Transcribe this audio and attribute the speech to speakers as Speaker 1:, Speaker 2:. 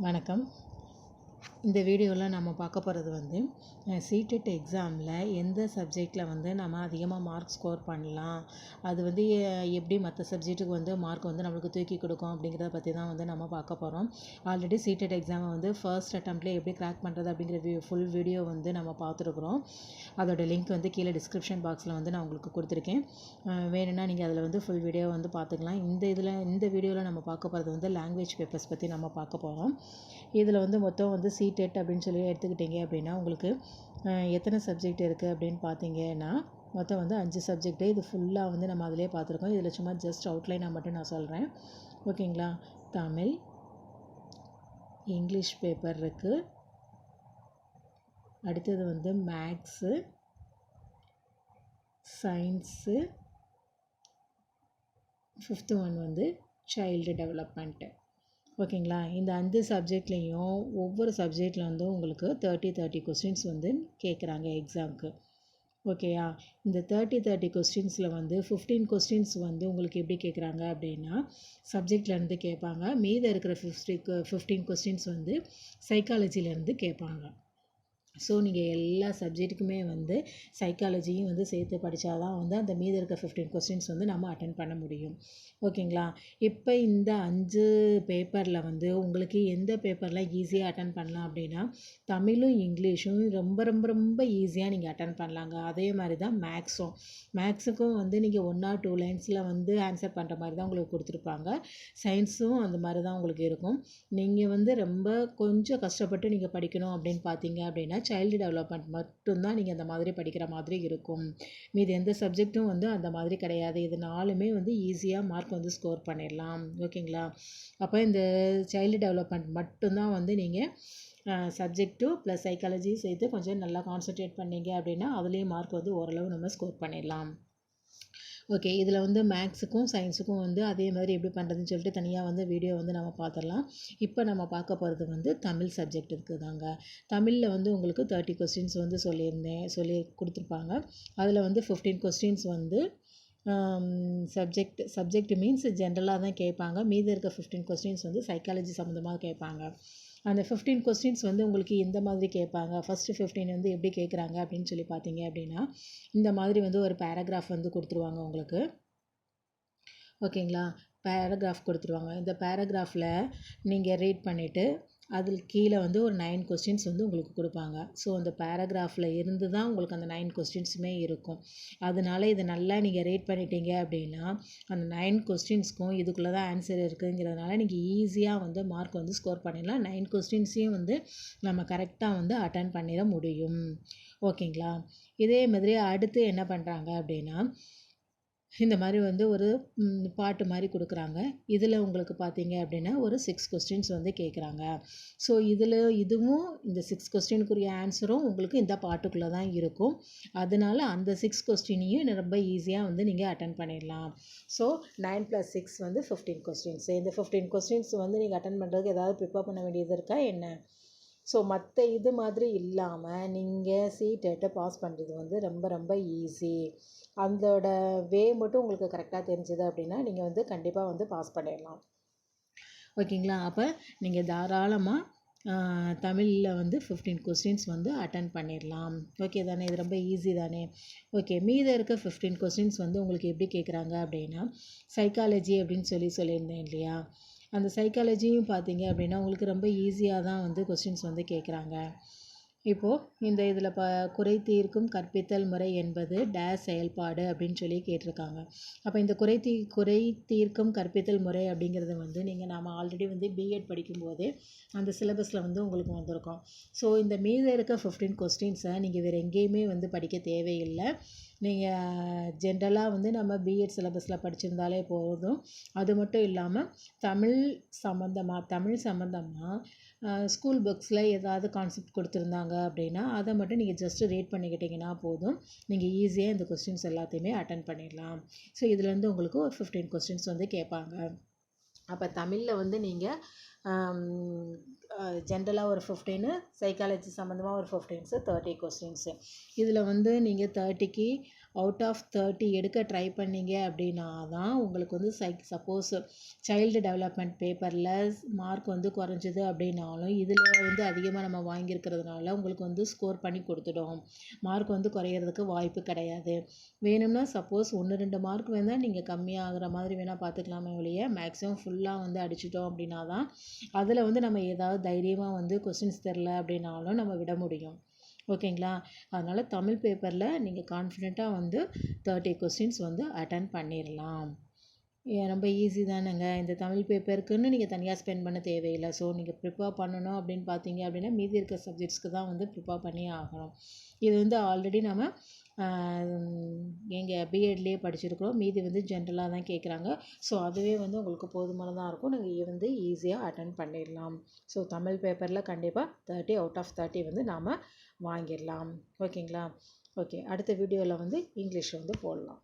Speaker 1: வணக்கம். இந்த வீடியோவில் நம்ம பார்க்க போகிறது சிடெட் எக்ஸாமில் எந்த சப்ஜெக்டில் நம்ம அதிகமாக மார்க் ஸ்கோர் பண்ணலாம், அது எப்படி மற்ற சப்ஜெக்ட்டுக்கு மார்க் நம்மளுக்கு தூக்கி கொடுக்கும் அப்படிங்கிறத பற்றி தான் நம்ம பார்க்க போகிறோம். ஆல்ரெடி சிடெட் எக்ஸாமை ஃபர்ஸ்ட் அட்டம்ப்ட்லேயே எப்படி கிராக் பண்ணுறது அப்படிங்கிற ஃபுல் வீடியோ நம்ம பார்த்துருக்குறோம். அதோட லிங்க் கீழே டிஸ்கிரிப்ஷன் பாக்ஸில் நான் உங்களுக்கு கொடுத்துருக்கேன். வேணும்னா நீங்கள் அதில் ஃபுல் வீடியோ பார்த்துக்கலாம். இந்த வீடியோவில் நம்ம பார்க்க போகிறது லாங்குவேஜ் பேப்பர்ஸ் பற்றி நம்ம பார்க்க போகிறோம். இதில் மொத்தம் சிடெட் அப்படின்னு சொல்லி எடுத்துக்கிட்டிங்க அப்படின்னா உங்களுக்கு எத்தனை சப்ஜெக்ட் இருக்குது அப்படின்னு பார்த்தீங்கன்னா மொத்தம் 5 சப்ஜெக்ட்டு. இது ஃபுல்லாக நம்ம அதிலே பார்த்துருக்கோம். இதில் சும்மா ஜஸ்ட் அவுட்லைனாக மட்டும் நான் சொல்கிறேன், ஓகேங்களா. தமிழ், இங்கிலீஷ் பேப்பர் இருக்குது. அடுத்தது maths, science, 5th one child development, ஓகேங்களா. இந்த 5 சப்ஜெக்ட்லேயும் ஒவ்வொரு சப்ஜெக்டில் உங்களுக்கு 30 கொஸ்டின்ஸ் கேட்குறாங்க எக்ஸாமுக்கு, ஓகேயா. இந்த 30 கொஸ்டின்ஸில் 15 கொஸ்டின்ஸ் உங்களுக்கு எப்படி கேட்குறாங்க அப்படின்னா சப்ஜெக்ட்லேருந்து கேட்பாங்க. மீத இருக்கிற 15 கொஸ்டின்ஸ் சைக்காலஜிலேருந்து கேட்பாங்க. ஸோ நீங்கள் எல்லா சப்ஜெக்ட்டுக்குமே சைக்காலஜியும் சேர்த்து படித்தா தான் அந்த மீதி இருக்க 15 கொஸ்டின்ஸ் நம்ம அட்டென்ட் பண்ண முடியும், ஓகேங்களா. இப்போ இந்த 5 பேப்பரில் உங்களுக்கு எந்த பேப்பரில் ஈஸியாக அட்டென்ட் பண்ணலாம் அப்படின்னா தமிழும் இங்கிலீஷும் ரொம்ப ரொம்ப ரொம்ப ஈஸியாக நீங்கள் அட்டென்ட் பண்ணலாங்க. அதே மாதிரி தான் மேக்ஸுக்கும் நீங்கள் 1 or 2 லைன்ஸில் ஆன்சர் பண்ணுற மாதிரி தான் உங்களுக்கு கொடுத்துருப்பாங்க. சயின்ஸும் அந்த மாதிரி தான் உங்களுக்கு இருக்கும். நீங்கள் ரொம்ப கொஞ்சம் கஷ்டப்பட்டு நீங்கள் படிக்கணும் அப்படின்னு பார்த்தீங்க அப்படின்னா சைல்டு டெவலப்மெண்ட் மட்டும்தான் நீங்கள் அந்த மாதிரி படிக்கிற மாதிரி இருக்கும். மீது எந்த சப்ஜெக்ட்டும் அந்த மாதிரி கிடையாது. இது 4மே ஈஸியாக மார்க் ஸ்கோர் பண்ணிடலாம், ஓகேங்களா. அப்போ இந்த சைல்டு டெவலப்மெண்ட் மட்டும்தான் நீங்கள் சப்ஜெக்ட் ப்ளஸ் சைக்காலஜி சேர்த்து கொஞ்சம் நல்லா கான்சன்ட்ரேட் பண்ணிங்க அப்படின்னா அதுலேயும் மார்க் ஓரளவு நம்ம ஸ்கோர் பண்ணிடலாம், ஓகே. இதில் மேக்ஸுக்கும் சயின்ஸுக்கும் அதே மாதிரி எப்படி பண்ணுறதுன்னு சொல்லிட்டு தனியாக வீடியோ நம்ம பார்த்துடலாம். இப்போ நம்ம பார்க்க போகிறது தமிழ் சப்ஜெக்ட்டுக்கு தாங்க. தமிழில் உங்களுக்கு 30 கொஸ்டின்ஸ் சொல்லி கொடுத்துருப்பாங்க. அதில் 15 கொஸ்டின்ஸ் சப்ஜெக்ட் மீன்ஸ் ஜென்ரலாக தான் கேட்பாங்க. மீதி இருக்க 15 கொஸ்டின்ஸ் சைக்காலஜி சம்மந்தமாக கேட்பாங்க. அந்த 15 கொஸ்டின்ஸ் உங்களுக்கு எந்த மாதிரி கேட்பாங்க, ஃபஸ்ட்டு 15 எப்படி கேட்குறாங்க அப்படின்னு சொல்லி பார்த்தீங்க அப்படின்னா இந்த மாதிரி ஒரு பேராகிராஃப் கொடுத்துருவாங்க உங்களுக்கு, ஓகேங்களா. பேராகிராஃப் கொடுத்துருவாங்க. இந்த பேராகிராஃபில் நீங்கள் ரீட் பண்ணிவிட்டு அதில் கீழே ஒரு 9 கொஸ்டின்ஸ் உங்களுக்கு கொடுப்பாங்க. ஸோ அந்த பேராகிராஃபில் இருந்து தான் உங்களுக்கு அந்த 9 கொஸ்டின்ஸுமே இருக்கும். அதனால இதை நல்லா நீங்கள் ரீட் பண்ணிட்டீங்க அப்படின்னா அந்த 9 கொஸ்டின்ஸ்க்கும் இதுக்குள்ளே தான் ஆன்சர் இருக்குங்கிறதுனால நீங்கள் ஈஸியாக மார்க் ஸ்கோர் பண்ணிடலாம். 9 கொஸ்டின்ஸையும் நம்ம கரெக்டாக அட்டன் பண்ணிட முடியும், ஓகேங்களா. இதே மாதிரி அடுத்து என்ன பண்ணுறாங்க அப்படின்னா இந்த மாதிரி ஒரு பாட்டு மாதிரி கொடுக்குறாங்க. இதில் உங்களுக்கு பார்த்தீங்க அப்படின்னா ஒரு 6 கொஸ்டின்ஸ் கேட்குறாங்க. ஸோ இதுவும் இந்த 6 கொஸ்டினுக்குரிய ஆன்சரும் உங்களுக்கு இந்த பாட்டுக்குள்ளே தான் இருக்கும். அதனால அந்த 6 கொஸ்டினையும் ரொம்ப ஈஸியாக நீங்கள் அட்டன் பண்ணிடலாம். So 9 + 6 15 questions. இந்த 15 கொஸ்டின்ஸ் நீங்கள் அட்டன் பண்ணுறதுக்கு ஏதாவது ப்ரிப்பேர் பண்ண வேண்டியது இருக்கா என்ன? ஸோ மற்ற இது மாதிரி இல்லாமல் நீங்கள் சிடெட்டை பாஸ் பண்ணுறது ரொம்ப ரொம்ப ஈஸி. அதோட வே மட்டும் உங்களுக்கு கரெக்டாக தெரிஞ்சுது அப்படின்னா நீங்கள் கண்டிப்பாக பாஸ் பண்ணிடலாம், ஓகேங்களா. அப்போ நீங்கள் தாராளமாக தமிழில் 15 கொஸ்டின்ஸ் அட்டன் பண்ணிடலாம், ஓகே தானே. இது ரொம்ப ஈஸி தானே, ஓகே. மீதி இருக்க 15 கொஸ்டின்ஸ் உங்களுக்கு எப்படி கேட்குறாங்க அப்படின்னா சைக்காலஜி அப்படின்னு சொல்லியிருந்தேன் இல்லையா. அந்த சைக்காலஜியும் பார்த்தீங்க அப்படின்னா உங்களுக்கு ரொம்ப ஈஸியாக தான் கொஸ்டின்ஸ் கேட்குறாங்க. இப்போது இந்த இதில் குறை தீர்க்கும் கற்பித்தல் முறை என்பது டேஸ் செயல்பாடு அப்படின்னு சொல்லி கேட்டிருக்காங்க. அப்போ இந்த குறை தீர்க்கும் கற்பித்தல் முறை அப்படிங்கிறது நீங்கள் நாம் ஆல்ரெடி பிஎட் படிக்கும்போதே அந்த சிலபஸில் உங்களுக்கு வந்திருக்கும். ஸோ இந்த மீதி இருக்க 15 கொஸ்டின்ஸை நீங்கள் வேறு எங்கேயுமே படிக்க தேவையில்லை. நீங்கள் ஜென்ரலாக நம்ம பிஎட் சிலபஸில் படிச்சிருந்தாலே போதும். அது மட்டும் இல்லாமல் தமிழ் சம்மந்தமாக ஸ்கூல் புக்ஸில் ஏதாவது கான்செப்ட் கொடுத்துருந்தாங்க அப்படின்னா அதை மட்டும் நீங்கள் ஜஸ்ட்டு ரீட் பண்ணிக்கிட்டிங்கன்னா போதும். நீங்கள் ஈஸியாக இந்த கொஸ்டின்ஸ் எல்லாத்தையுமே அட்டன் பண்ணிடலாம். ஸோ இதுலேருந்து உங்களுக்கு ஒரு 15 கொஸ்டின்ஸ் கேட்பாங்க. அப்போ தமிழில் நீங்கள் ஜென்ரலாக ஒரு 15, சைக்காலஜி சம்மந்தமாக ஒரு 15, 30 கொஸ்டின்ஸு. இதில் நீங்கள் 30க்கு அவுட் ஆஃப் 30 எடுக்க ட்ரை பண்ணீங்க அப்படின்னா தான் உங்களுக்கு வந்து சப்போஸ் சைல்டு டெவலப்மெண்ட் பேப்பரில் மார்க் வந்து குறைஞ்சிது அப்படின்னாலும் இதில் வந்து அதிகமாக நம்ம வாங்கியிருக்கிறதுனால உங்களுக்கு வந்து ஸ்கோர் பண்ணி கொடுத்துடும். மார்க் வந்து குறையிறதுக்கு வாய்ப்பு கிடையாது. வேணும்னா சப்போஸ் 1-2 மார்க் வேணால் நீங்கள் கம்மியாகிற மாதிரி வேணால் பார்த்துக்கலாமே ஒழிய மேக்ஸிமம் ஃபுல்லாக வந்து அடிச்சிட்டோம் அப்படின்னா தான் அதில் வந்து நம்ம ஏதாவது தைரியமாக வந்து கொஸ்டின்ஸ் தெரில அப்படின்னாலும் நம்ம விட முடியும். ஓகேங்களா? அதனால் தமிழ் பேப்பரில் நீங்கள் கான்ஃபிடெண்ட்டாக வந்து 30 கொஸ்டின்ஸ் வந்து அட்டன் பண்ணிடலாம். ரொம்ப ஈஸி தானேங்க. இந்த தமிழ் பேப்பருக்குன்னு நீங்கள் தனியாக ஸ்பெண்ட் பண்ண தேவையில்லை. ஸோ நீங்கள் ப்ரிப்பேர் பண்ணணும் அப்படின்னு பார்த்தீங்க அப்படின்னா மீதி இருக்க சப்ஜெக்ட்ஸ்க்கு தான் வந்து ப்ரிப்பேர் பண்ணியே ஆகணும். இது வந்து ஆல்ரெடி நம்ம எங்கள் பிஎட்லேயே படிச்சிருக்கிறோம். மீதி வந்து ஜென்ரலாக தான் கேட்குறாங்க. ஸோ அதுவே வந்து உங்களுக்கு போதுமானதாக இருக்கும். நீங்கள் வந்து ஈஸியாக அட்டன் பண்ணிடலாம். ஸோ தமிழ் பேப்பரில் கண்டிப்பாக 30 அவுட் ஆஃப் 30 வந்து நாம் வாங்கிடலாம். ஓகேங்களா? ஓகே, அடுத்த வீடியோவில் வந்து இங்கிலீஷ் வந்து போடலாம்.